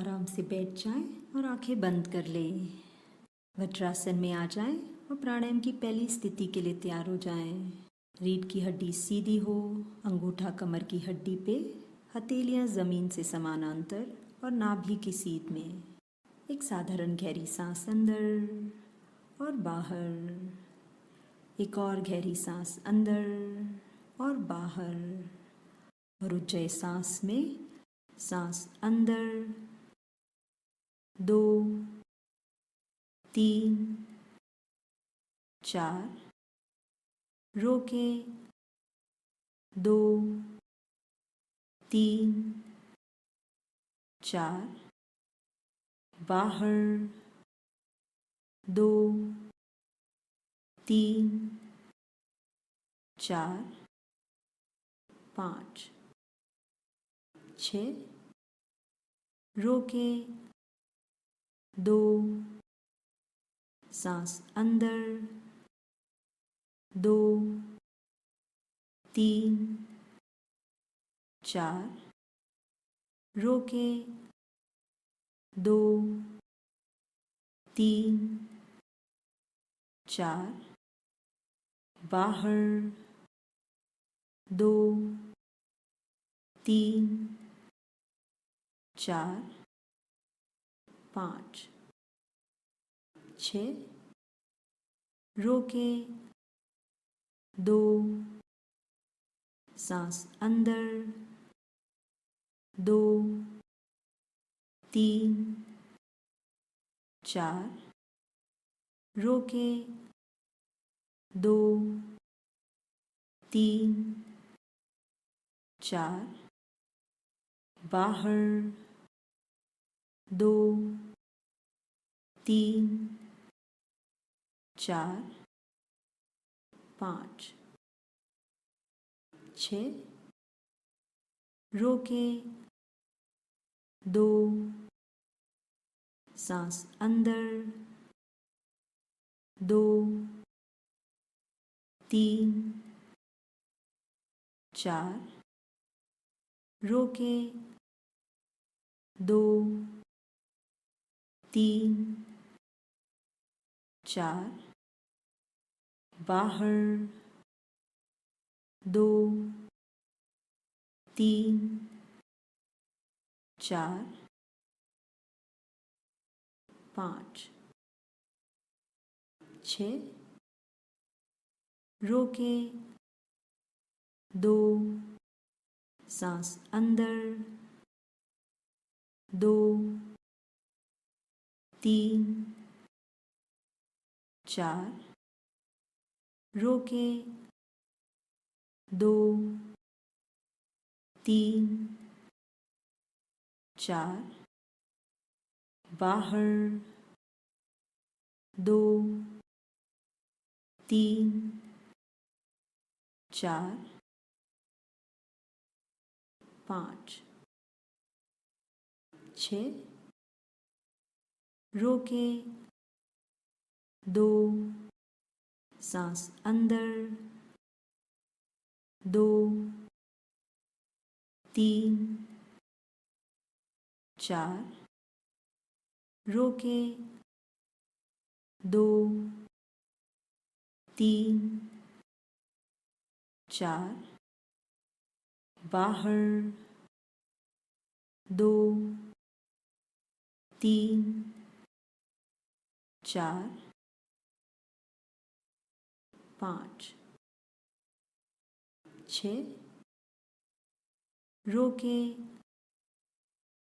आराम से बैठ जाएं और आंखें बंद कर लें। वज्रासन में आ जाएं और प्राणायाम की पहली स्थिति के लिए तैयार हो जाएं। रीढ़ की हड्डी सीधी हो, अंगूठा कमर की हड्डी पे, हथेलियां जमीन से समानांतर और नाभि की सीध में। एक साधारण गहरी सांस अंदर और बाहर। एक और गहरी सांस अंदर और बाहर। और उज्जय सांस में सांस अंदर, 2, 3, 4, रोकें, 2, 3, 4, बाहर, 2, 3, 4, 5, 6, रोकें, 2, सांस अंदर, 2, 3, 4, रोकें, 2, 3, 4, बाहर, 2, 3, 4, 5, 6, रोकें, 2, सांस अंदर, 2, 3, 4, रोकें, 2, 3, 4, बाहर, 2, 3, 4, 5, 6, रोकें, 2, सांस अंदर, 2, 3, 4, रोकें, 2, 3, 4, बाहर, 2, 3, 4, 5, 6, रोकें, 2, सांस अंदर, 2, 3, 4, रोकें, 2, 3, 4, बाहर, 2, 3, 4, 5, 6, रोकें, 2, सांस अंदर, 2, 3, 4, रोकें, 2, 3, 4, बाहर, 2, 3, 4, 5, 6, रोकें,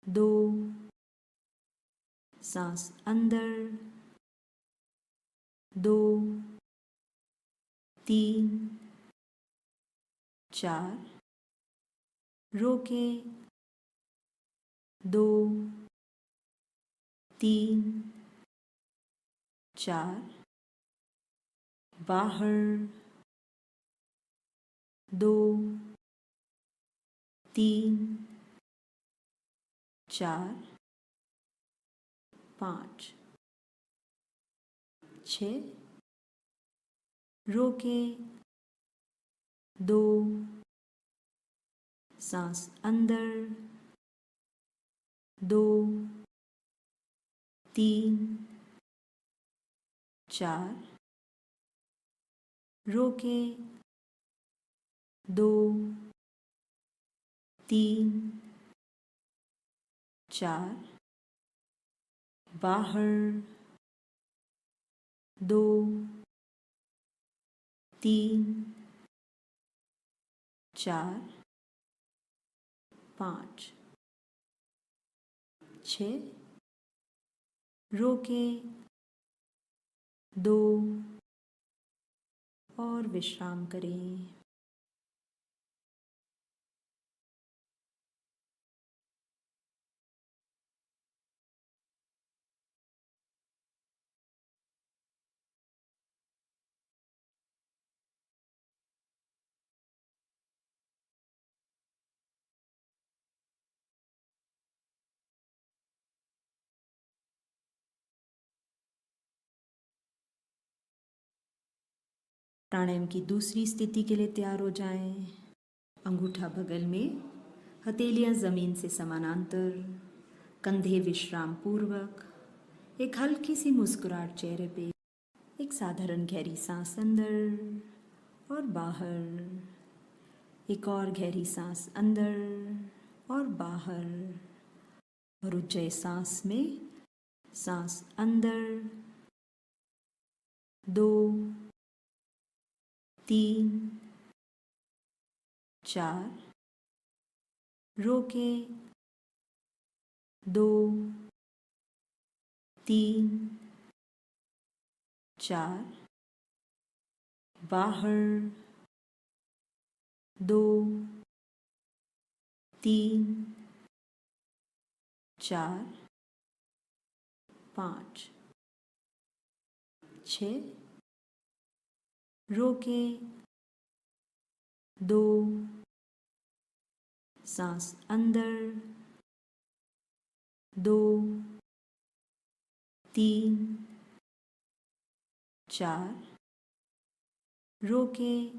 2, सांस अंदर, 2, 3, 4, रोकें, 2, 3, 4, बाहर, 2, 3, 4, 5, 6, रोकें, 2, सांस अंदर, 2, 3 4 रोकें 2 3 4 बाहर 2 3 4 5 6 रोकें 2 और विश्राम करें। प्राणायाम की दूसरी स्थिति के लिए तैयार हो जाएं। अंगूठा बगल में, हथेलियां जमीन से समानांतर, कंधे विश्राम पूर्वक, एक हल्की सी मुस्कुराहट चेहरे पे, एक साधारण गहरी सांस अंदर और बाहर, एक और गहरी सांस अंदर और बाहर, और उज्जय सांस में सांस अंदर 2 3 4 रोकें 2 3 4 बाहर 2 3 4 5 6 रोकें 2 सांस अंदर 2 3 4 रोकें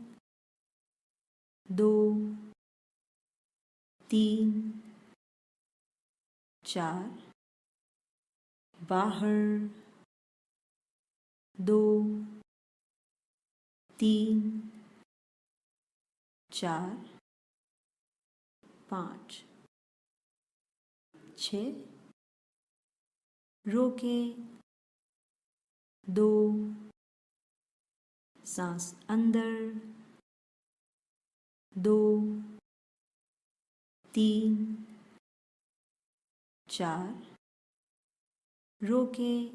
2 3 4 बाहर 2 3 4 5 6 रोकें 2 सांस अंदर 2 3 4 रोकें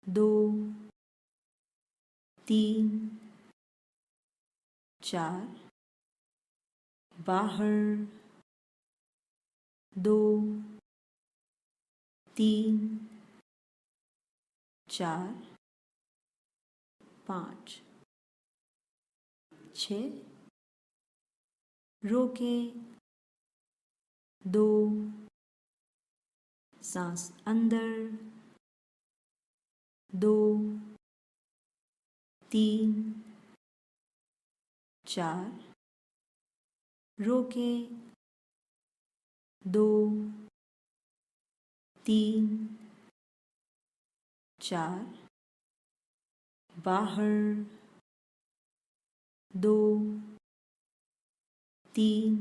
2 3 4 बाहर 2 3 4 5 6 रोकें 2 सांस अंदर 2 3 4 रोकें 2 3 4 बाहर 2 3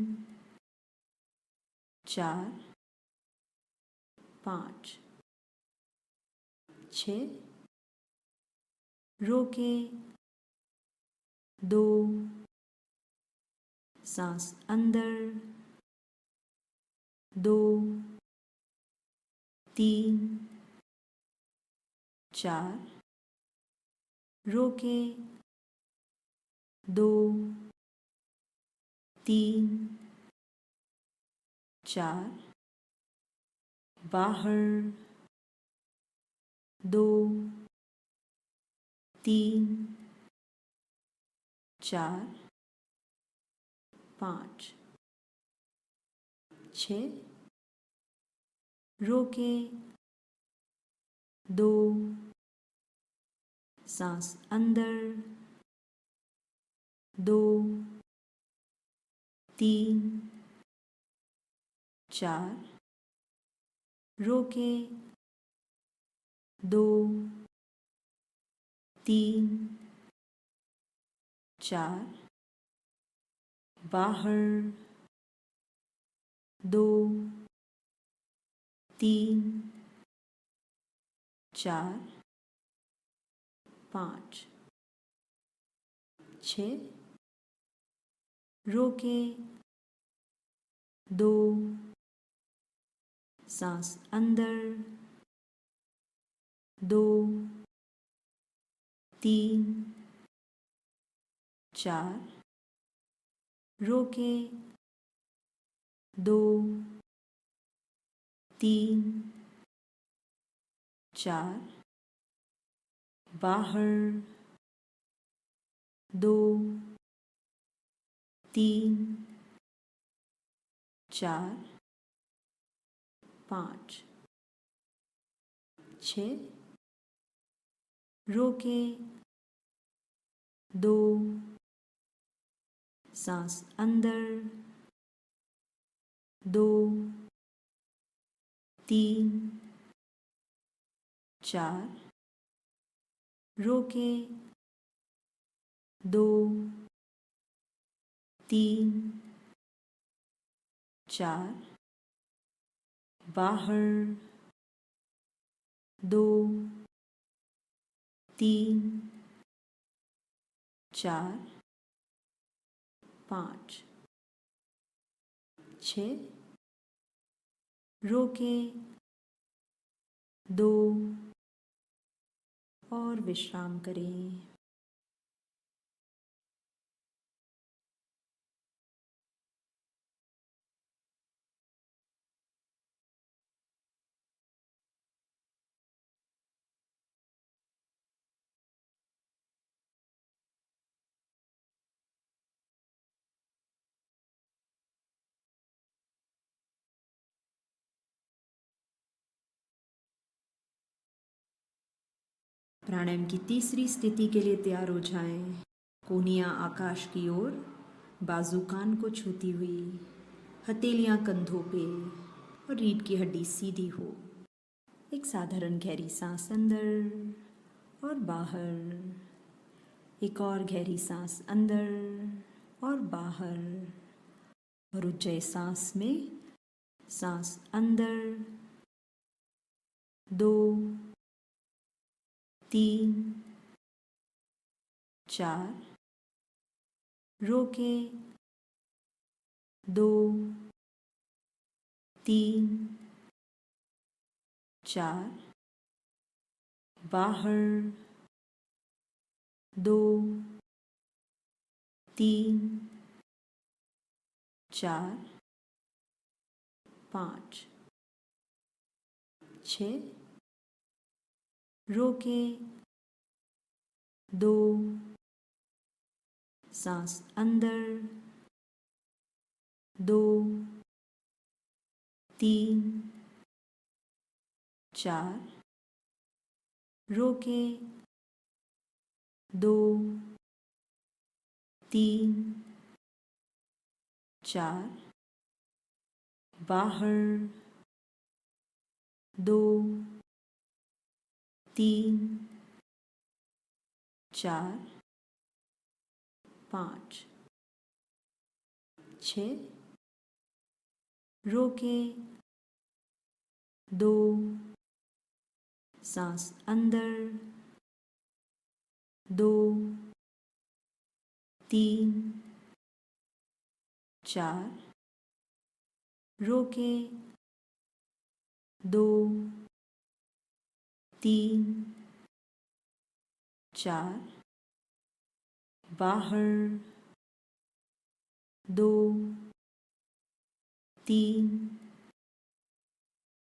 4 5 6 रोकें 2 सांस अंदर 2 3 4 रोकें 2 3 4 बाहर 2 3 4 5 6 रोकें 2 सांस अंदर 2 3 4 रोकें 2 3 4 बाहर 2 3 4 5 6 रोकें 2 सांस अंदर 2 3 4 रोकें 2 3 4 बाहर 2 3 4 5 6 रोकें 2 सांस अंदर 2 3 4 रोकें 2 3 4 बाहर 2 3 4 5 6 रोकें 2 और विश्राम करें। प्राणायाम की तीसरी स्थिति के लिए तैयार हो जाएं। कोहनियाँ आकाश की ओर, बाजू कान को छूती हुई, हथेलियाँ कंधों पे और रीढ़ की हड्डी सीधी हो। एक साधारण गहरी सांस अंदर और बाहर, एक और गहरी सांस अंदर और बाहर, और उज्जय सांस में सांस अंदर 2 3 4 रोकें 2 3 4 बाहर 2 3 4 5 6 रोकें 2 सांस अंदर 2 3 4 रोकें 2 3 4 बाहर 2 3 4 5 6 रोकें 2 सांस अंदर 2 3 4 रोकें 2 3 4 बाहर 2 3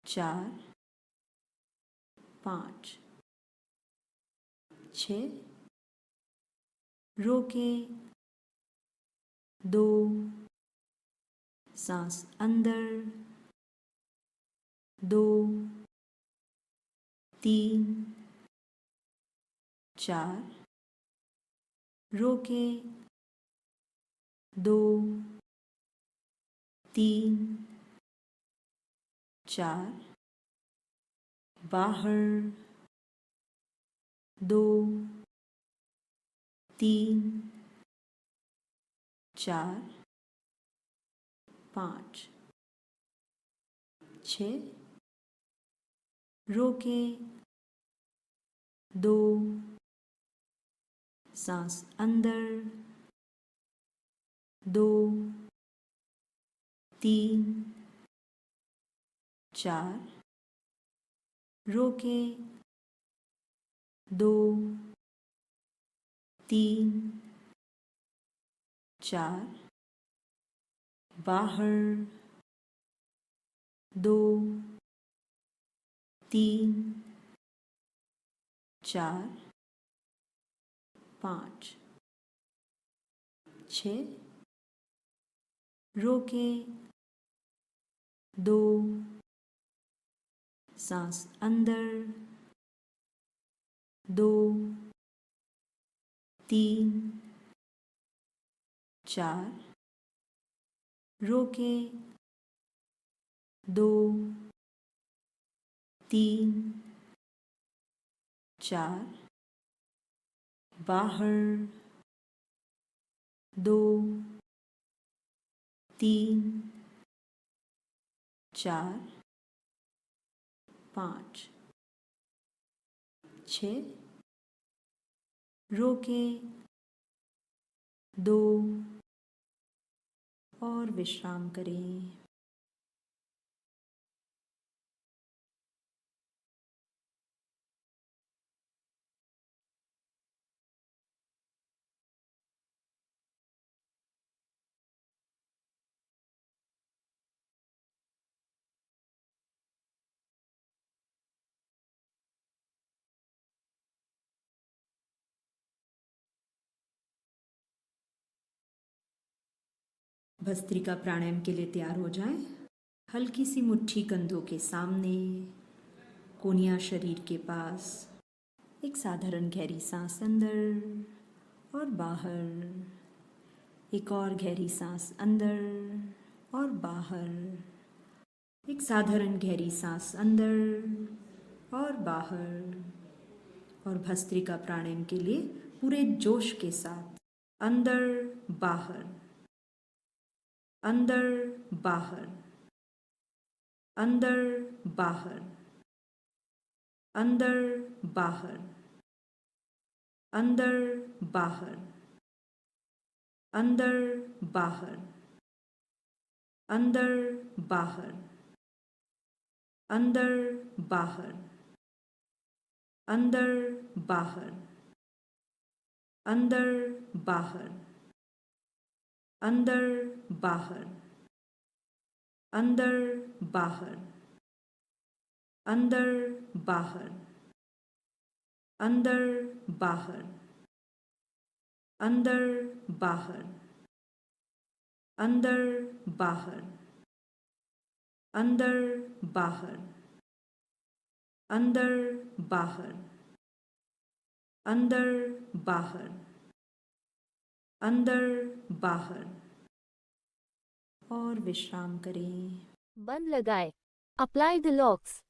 4 5 6 रोकें 2 सांस अंदर 2 3 4 रोकें 2 3 4 बाहर 2 3 4 5 6 रोकें 2 सांस अंदर 2 3 4 रोकें 2 3 4 बाहर 2 3 4 5 6 रोकें 2 सांस अंदर 2 3 4 रोकें 2 3 4 बाहर 2 3 4 5 6 रोकें 2 और विश्राम करें। भस्त्रिका प्राणायाम के लिए तैयार हो जाएं। हल्की सी मुट्ठी कंधों के सामने, कोहनियाँ शरीर के पास। एक साधारण गहरी सांस अंदर और बाहर। एक और गहरी सांस अंदर और बाहर। एक साधारण गहरी सांस अंदर और बाहर। और भस्त्रिका प्राणायाम के लिए पूरे जोश के साथ अंदर बाहर, अंदर बाहर, अंदर बाहर, अंदर बाहर, अंदर बाहर, अंदर बाहर, अंदर बाहर, अंदर बाहर, अंदर बाहर, अंदर बाहर, अंदर बाहर, अंदर बाहर, अंदर बाहर, अंदर बाहर, अंदर बाहर, अंदर बाहर, अंदर बाहर, अंदर बाहर, अंदर बाहर, अंदर बाहर। और विश्राम करें। बंद लगाए। Apply the locks.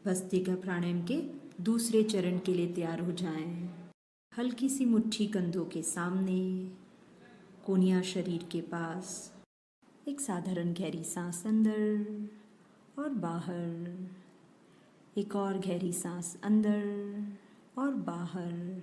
Bhastrika pranayama के दूसरे चरण के लिए तैयार हो जाएं। हल्की सी मुट्ठी कंधों के सामने, कोहनियाँ शरीर के पास। एक साधारण गहरी सांस अंदर और बाहर। एक और गहरी सांस अंदर और बाहर।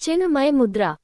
चिन्हमय मुद्रा।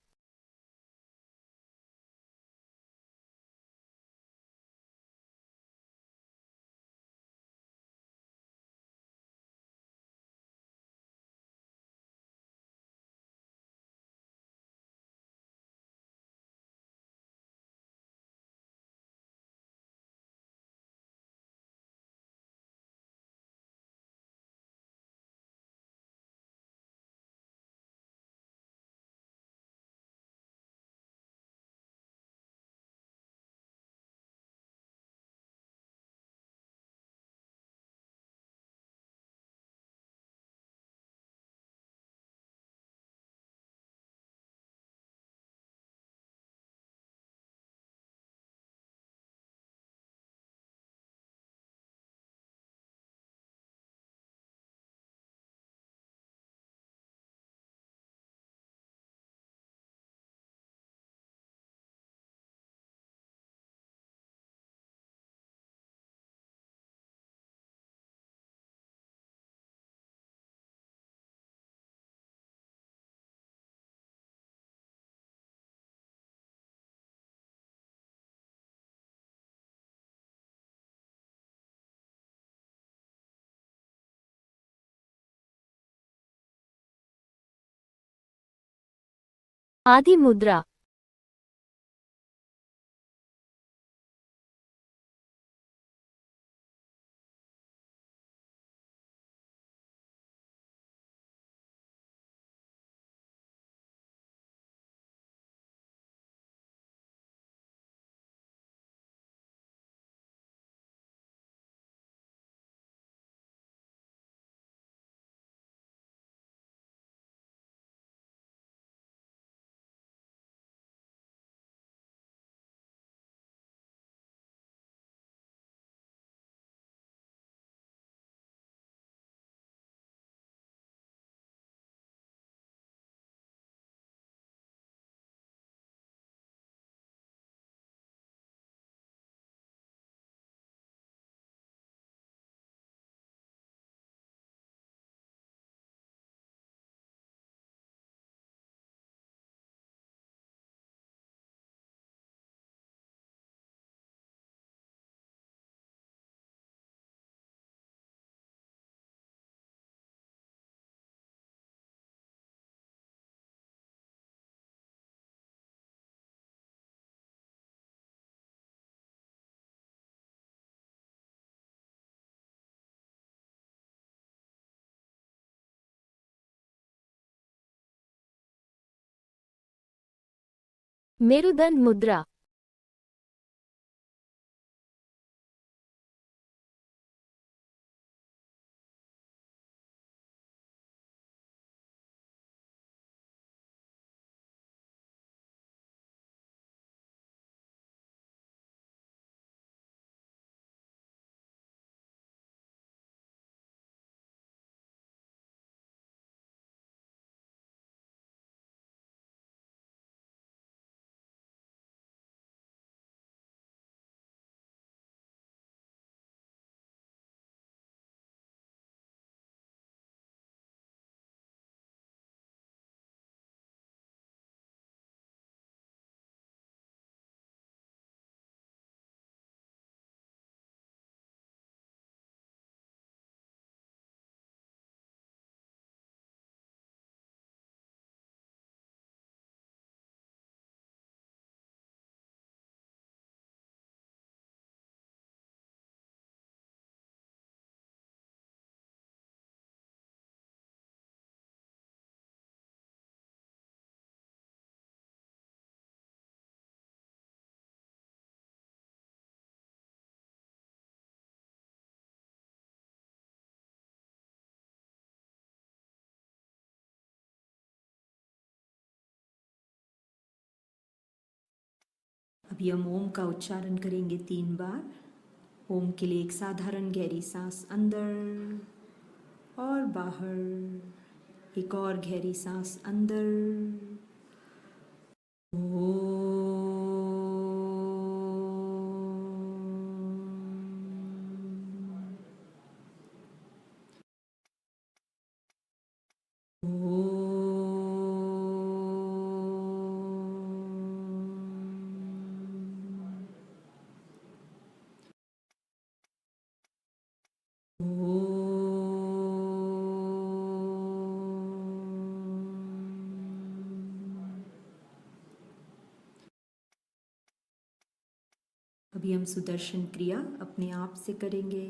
आदि मुद्रा। मेरुदंड मुद्रा। अभी हम ओम का उच्चारण करेंगे 3 बार। ओम के लिए एक साधारण गहरी सांस अंदर और बाहर। एक और गहरी सांस अंदर। ओ अभी हम सुदर्शन क्रिया अपने आप से करेंगे।